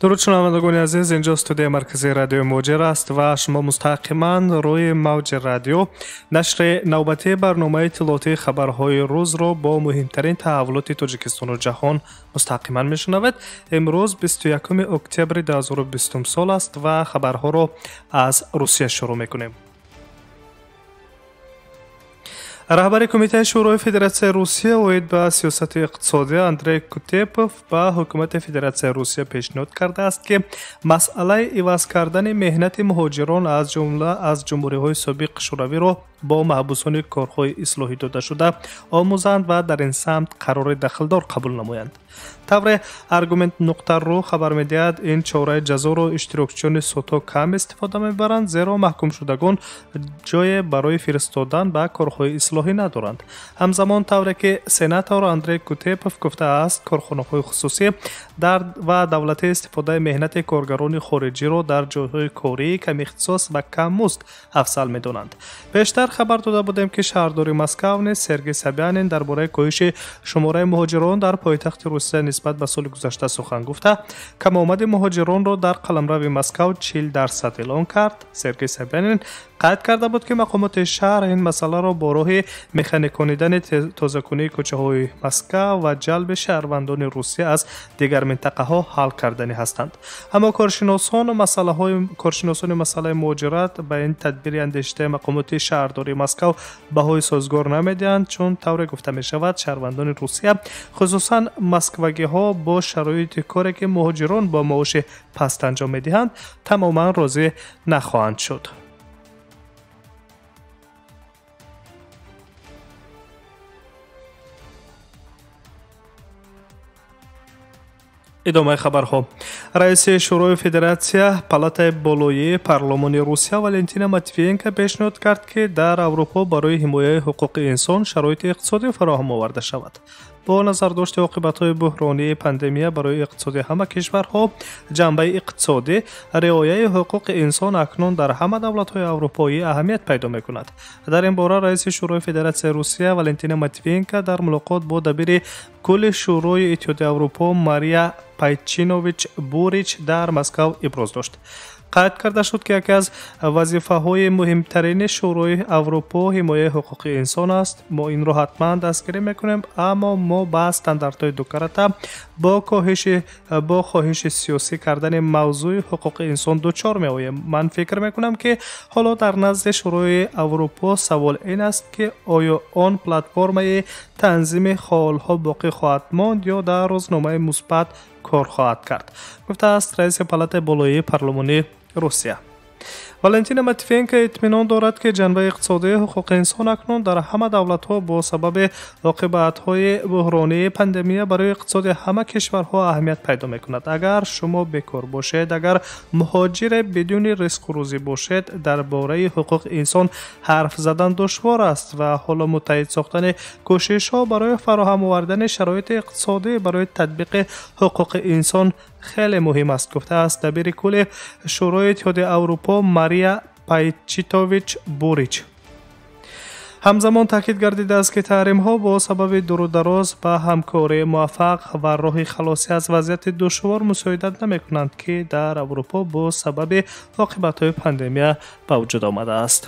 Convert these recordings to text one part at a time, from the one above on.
дуруд шунавандагони азиз, инҷо студияи марказии радиои муҳоҷир аст ва шумо мустақиман рӯи мавҷи радио нашри навбатии барномаи иттилоотии хабарҳои рӯзро бо муҳимтарин таҳаввулоти Тоҷикистону ҷаҳон мустақиман мешунавед. Имрӯз 21 октябри 2020 сол аст ва хабарҳоро аз Русия шурӯъ мекунем. раҳбари Кумитаи шӯрои Федератсияи Русия оид ба сиёсати иқтисодӣ Андрей Кутепов ба ҳукумати Федератсияи Русия пешниҳод кардааст, ки масъалаи иваз кардани меҳнати муҳоҷирон аз ҷумла аз ҷумҳуриҳои собиқ шӯравиро бо маҳбусони корҳои ислоҳӣ додашуда омӯзанд ва дар ин самт қарори дахлдор қабул намоянд. тавре Аргумент.ру хабар медиҳад, ин чораи ҷазоро иштирокчиёни судҳо кам истифода мебаранд, зеро маҳкумшудагон ҷое барои фиристодан ба корҳои ислоҳӣ надоранд. ҳамзамон тавре ки сенатор Андрей Кутепов гуфтааст, корхонаҳои хусусӣ ва давлатӣ истифодаи меҳнати коргарони хориҷиро дар ҷойҳои кории камихтисос ва каммузд афзал медонанд. пештар хабар дода будем, ки шаҳрдори Москав низ Сергей Собянин дар бораи коҳиши шумораи муҳоҷирон дар пойтахти Русия нисбат ба соли гузашта сухан гуфта, камомади муҳоҷиронро дар қаламрави Москав 40% эълон кард. Сергей Собянин қайд карда буд, ки мақомоти шаҳр ин масъаларо бо роҳи механиконидани тозакунии кӯчаҳои Москав ва ҷалби шаҳрвандони Русия аз дигар минтақаҳо ҳал кардани ҳастанд. аммо коршиносони масъалаи муҳоҷират ба ин тадбири андешидаи мақомоти шаҳрдории Москав баҳои созгор намедиҳанд, чун тавре гуфта мешавад, шаҳрвандони Русия хусусан москвагиҳо бо шароити коре ки муҳоҷирон бо маоши паст анҷом медиҳанд тамоман розӣ нахоҳанд шуд. идомаи хабарҳо. раиси шӯрои Федератсия палатаи болоии парлумони Русия Валентина Матвиенко пешниҳод кард, ки дар Аврупо барои ҳимояи ҳуқуқи инсон шароити иқтисодӣ фароҳам оварда шавад. бо назардошти оқибатҳои буҳронии пандемия барои иқтисоди ҳама кишварҳо, ҷанбаи иқтисодӣ, риояи ҳуқуқи инсон акнун дар ҳама давлатҳои аврупоӣ аҳамият пайдо мекунад. дар ин бора раиси шӯрои Федератсияи Русия Валентина Матвиенко дар мулоқот бо дабири кулли шӯрои Иттиҳоди Аврупо Мария Пайчинович Бурич дар Москав иброз дошт. қайд карда шуд, ки яке аз вазифаҳои муҳимтарини шӯрои Аврупо ҳимояи ҳуқуқи инсон аст. мо инро ҳатман дастгирӣ мекунем, аммо мо ба стандартҳои дукарата бо хоҳиши сиёсӣ кардани мавзӯи ҳуқуқи инсон дучор меоем. ман фикр мекунам, ки ҳоло дар назди шӯрои Аврупо савол ин аст, ки оё он платформаи танзими холҳо боқӣ хоҳад монд ё дар розномаи мусбат кор хоҳад кард, гуфтааст раиси палатаи болоии парлумонии Русия. Валентина Матвиенко итминон дорад, ки ҷанбаи иқтисодии ҳуқуқи инсон акнун дар ҳама давлатҳо бо сабаби оқибатҳои буҳронии пандемия барои иқтисоди ҳама кишварҳо аҳамият пайдо мекунад. агар шумо бекор бошед, агар муҳоҷире бидуни ризқу рӯзӣ бошед, дар бораи ҳуқуқи инсон ҳарф задан душвор аст ва ҳоло муттаҳид сохтани кӯшишҳо барои фароҳам овардани шароити иқтисодӣ барои татбиқи ҳуқуқи инсон хеле муҳим аст, гуфтааст дабири кулли шӯрои Иттиҳоди Аврупо Мария Пайчитович Бурич. ҳамзамон таъкид гардидааст, ки таҳримҳо бо сабаби дурудароз ба ҳамкории муваффақ ва роҳи халосӣ аз вазъияти душвор мусоидат намекунанд, ки дар Аврупо бо сабаби оқибатҳои пандемия ба вуҷуд омадааст.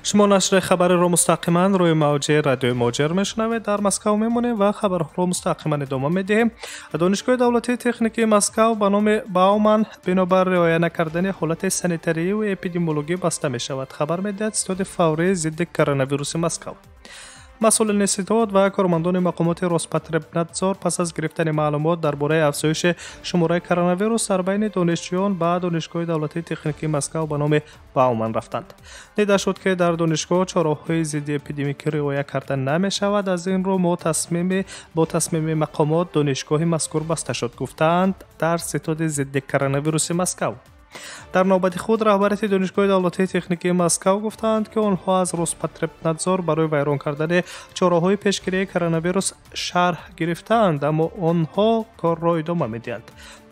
шумо нашри хабареро мустақиман рӯи мавҷи радиои муҳоҷир мешунавед. дар Москав мемонем ва хабарҳоро мустақиман идома медиҳем. донишгоҳи давлатии техникии Москав ба номи Бауман бинобар риоя накардани ҳолати санитарияву эпидемиологӣ баста мешавад. хабар медиҳад истиҳоди фаврии зидди коронавируси Москав. масъулини институт ва кормандони мақомоти Роспотребнадзор пас аз гирифтани маълумот дар бораи афзоиши шумораи коронавирус дар байни донишҷӯён ба донишгоҳи давлатии техникии Москав ба номи Бауман рафтанд. дида шуд, ки дар донишгоҳ чораҳои зидди эпидемикӣ риоя карда намешавад. аз ин рӯ бо тасмими мақомот донишгоҳи мазкур баста шуд, гуфтаанд дар институти зидди коронавируси Москав. дар навбати худ раҳбарияти донишгоҳи давлатии техникии Москав гуфтанд, ки онҳо аз Роспотребнадзор барои вайрон кардани чораҳои пешгирии коронавирус шарҳ гирифтаанд, аммо онҳо корро идома медиҳанд.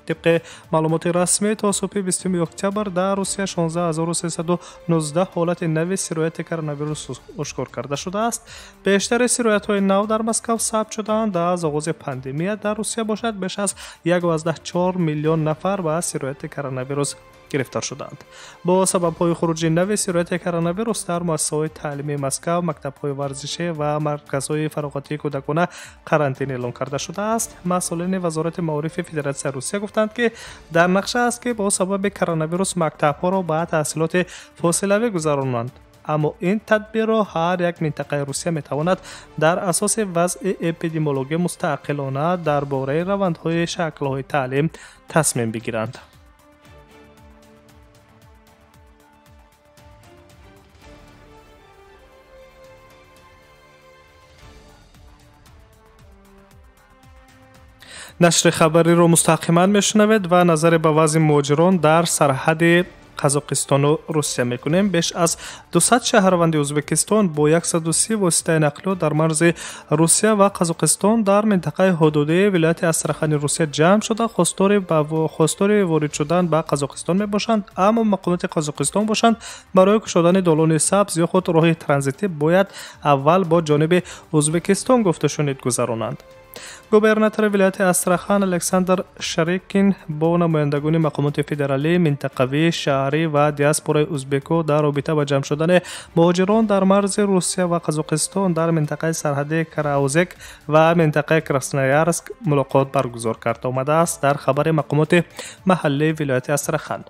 طبق معلومات رسمی تا صبح 20 اکتبر در روسیه 16319 حالت نو سرایت کرونا ویروس اشکار کرده شده است. بیشتر سرایت های نو در مسکو ثبت شدند. از آغاز پاندمی در روسیه باشد بیش از 1.4 میلیون نفر با سرایت کرونا ویروس گرفتار شدند. با سبب های خروج نو سرایت کرونا ویروس در مؤسسه‌های تعلیمی مسکو، مکتب‌های ورزشی و مرکزهای فراغتی کودکان قرنطینه اعلام کرده شده است. مسئولین وزارت معارف فدراسیون روسیه گفتند که در نقشه است که با سبب کرونا ویروس مکتب‌ها را به تحصیلات فاصله‌ای گذرانند. اما این تدبیر را هر یک منطقه روسیه میتواند در اساس وضع اپیدمیولوژی مستقلانه درباره روندهای شکل‌های تعلیم تصمیم بگیرند. نشر خبری را مستقیما میشنوید و نظر به وضع مهاجران در سرحد قزاقستان و روسیه میکنیم. بیش از 200 شهروند ازبکستان با 130 واسطه نقلیه در مرز روسیه و قزاقستان در منطقه حدودی ولایت استراخان روسیه جمع شده خواستار وارد شدن به قزاقستان میباشند، اما مقامات قزاقستان باشند برای گشودن دالان سبز یا خود راه ترانزیتی باید اول با جانب ازبکستان گفته شنید گذرانند. گوبرناتور ولایت استراخان الکساندر شریکین با نمایندگان مقامات فدرالی، منطقوی، شهری و دیاسپورای ازبکو در رابطه با جمع شدن مهاجران در مرز روسیه و قزاقستان در منطقه سرحدی کراوزک و منطقه کراسنویارسک ملاقات برگزار کرده آمده است. در خبر مقامات محلی ولایت استراخان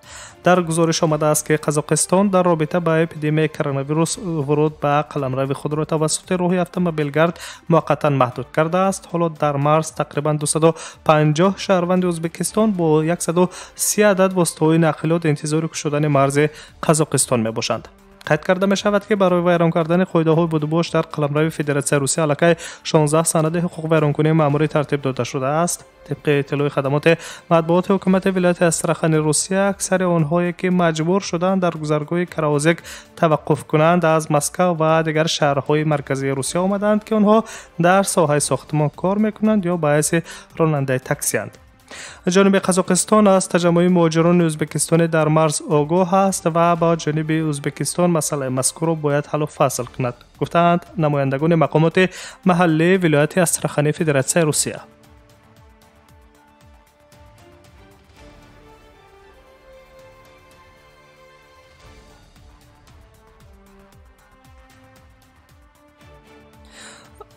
در گزارش آمده است که قزاقستان در رابطه با اپیدمی کرونا ویروس ورود به قلمرو خود را توسط راه اتومبیلگرد موقتا محدود کرده است. حالا در مرز تقریبا 250 شهروند ازبکستان با 130 عدد واسطه‌های نقلیات انتظار شدن مرز قزاقستان می باشند. قید کرده می شود که برای ویران کردن قاعده‌های بودباش در قلمرو فدراسیون روسیه علاقه 16 سند حقوق ویرانکنی مأموری ترتیب داده شده است. طبق اطلاع خدمات مطبوعات حکومت ولایت استراخان روسیه، اکثر آنهایی که مجبور شدند در گذرگاه کراوزک توقف کنند از مسکو و دیگر شهرهای مرکزی روسیه آمدند که آنها در ساحه ساختمان کار میکنند یا باعث راننده تاکسی اند. جانب قزاقستان از تجمع مهاجران ازبکستانی در مرز آگاه است و با جانب ازبکستان مسئله مذکور را باید حل و فصل کند، گفتند نمایندگان مقامات محلی ولایت استراخان فدراسیون روسیه.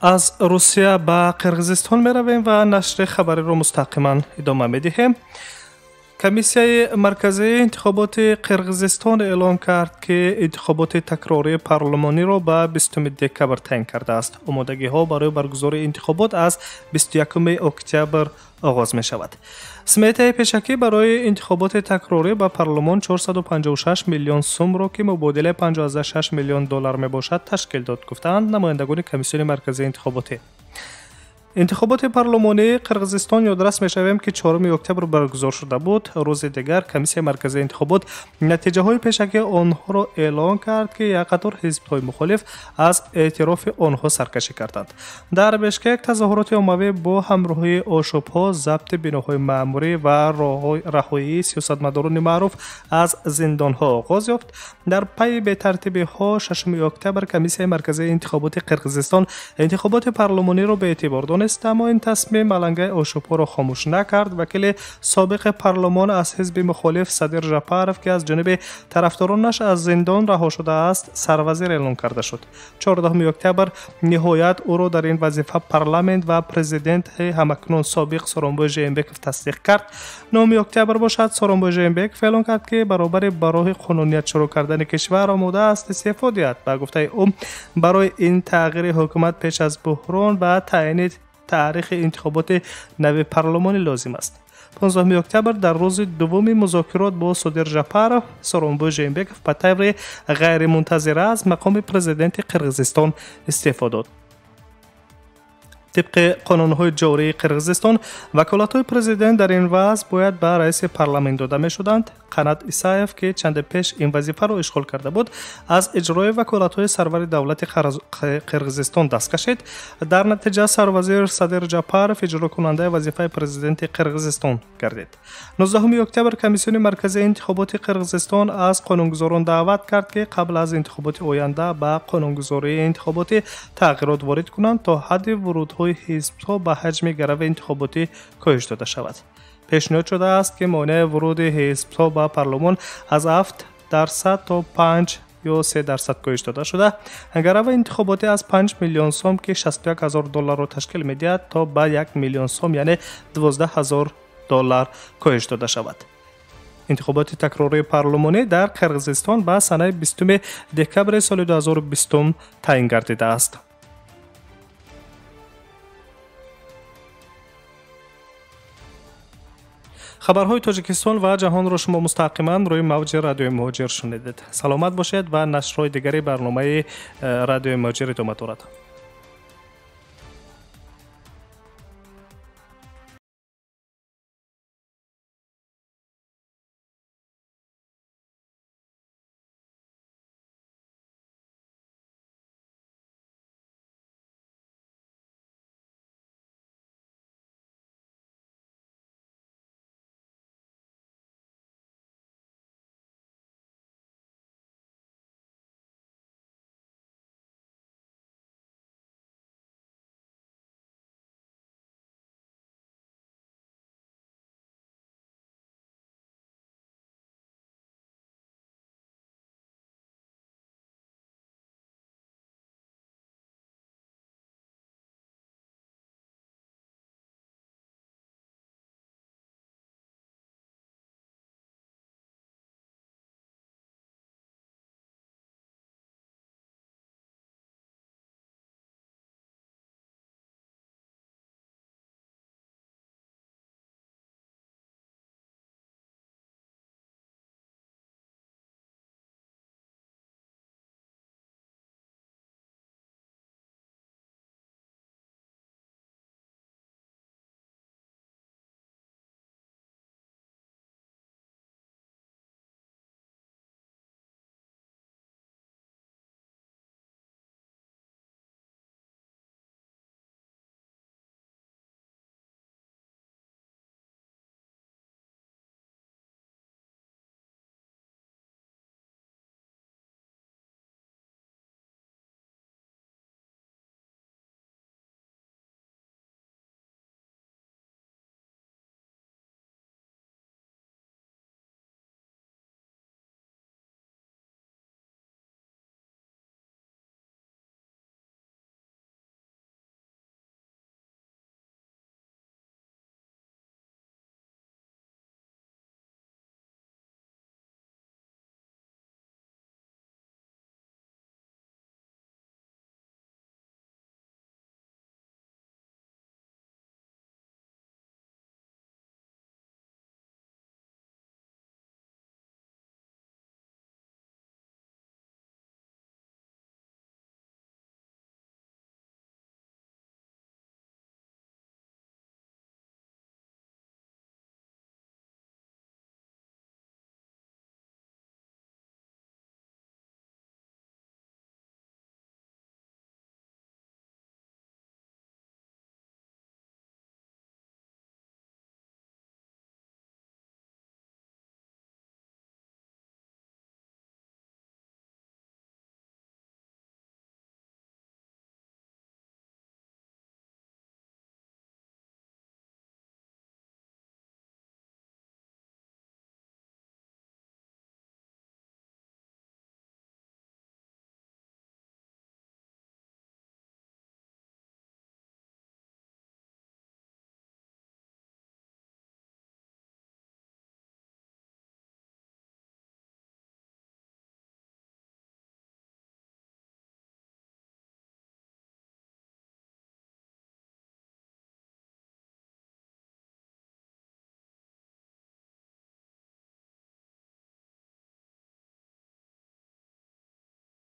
از روسیه به قرقیزستان می رویم و نشر خبری را مستقیما ادامه می دهیم. کمیسیون مرکزی انتخابات قرقیزستان اعلام کرد که انتخابات تکراری پارلمانی را به 20 دکبر تعیین کرده است. آمادگی ها برای برگزاری انتخابات از 21 اکتبر آغاز می شود. سمیت پیشکی برای انتخابات تکراری به پارلمان 456 میلیون سوم را که مبادله 56 میلیون دلار می باشد تشکیل داد، گفتند نمایندگان کمیسیون مرکزی انتخاباتی. انتخابات پارلمانی قرقیزستان یادرس می‌شویم که 4 اکتبر برگزار شده بود. روز دیگر کمیسیون مرکزی انتخابات نتیجه های پیشکی آنها را اعلام کرد که یک قطار حزب‌های مخالف از اعتراف آنها سرکشی کردند. در بشکک تظاهرات عمومی با همراهی آشوب‌ها، ضبط بناهای مأموری و رهایی سیاستمداران معروف از زندان‌ها آغاز یافت. در پی به ترتیب‌ها 6 اکتبر کمیسیون مرکزی انتخابات قرقیزستان انتخابات پارلمانی را به اعتبار دانست، اما این تصمیم علنگه آشوب‌ها را خاموش نکرد. وکیل سابق پارلمان از حزب مخالف صدر ژاپاروف که از جانب طرفدارانش از زندان رها شده است سروزیر اعلام کرده شد. 14 اکتبر نهایت او را در این وظیفه پارلمانت و پرزیدنت همکنون سابق سورونبای ژینبکوف تصدیق کرد. 9 اکتبر باشد سورونبای ژینبکوف اعلام کرد که برای قانونیت شروع کردن کشور آماده است استعفا دهد. با گفته او برای این تغییر حکومت پیش از بحران و تعیین تاریخ انتخابات نو پارلمانی لازم است. 15 اکتبر در روز دوم مذاکرات با صدر ژاپاروف، سورونبای ژینبکوف به طور غیر منتظره از مقام پرزیدنت قرقیزستان استعفا داد. طبق قانون‌های جاری قرغیزستان وکالت‌های پرزیدنت در این وضع باید به رئیس پارلمان داده می‌شدند. قنات ایسایف که چند پیش این وظیفه را اشغال کرده بود از اجرای وکالت‌های سرور دولت قرغیزستان دست کشید. در نتیجه سروزیر صدر جاپارف اجرا کننده وظیفه پرزیدنت قرغیزستان گردید. 19 اکتبر کمیسیون مرکزی انتخابات قرغیزستان از قانونگذاران دعوت کرد که قبل از انتخابات آینده به قانونگذاری انتخاباتی تغییرات وارد کنند تا حد ورودهای حزب‌ها به حجم گرو انتخاباتی کاهش داده شود. پیشنهاد شده است که مانع ورود حزب‌ها به پارلمان از 7% تا 5 یا 3% کاهش داده شده. گرو انتخاباتی از 5 میلیون سوم که $61,000 را تشکیل می‌دهد تا به 1 میلیون سوم یعنی $12,000 کاهش داده شود. انتخابات تکراری پارلمانی در قرغیزستان به سنه 20 دکبر سال 2020 تعیین گردیده است. خبرهای تاجیکستان و جهان را شما مستقیما روی موج رادیو مهاجر شنیدید. سلامت باشید و نشرهای دیگری برنامه رادیو مهاجر ادامه دارد.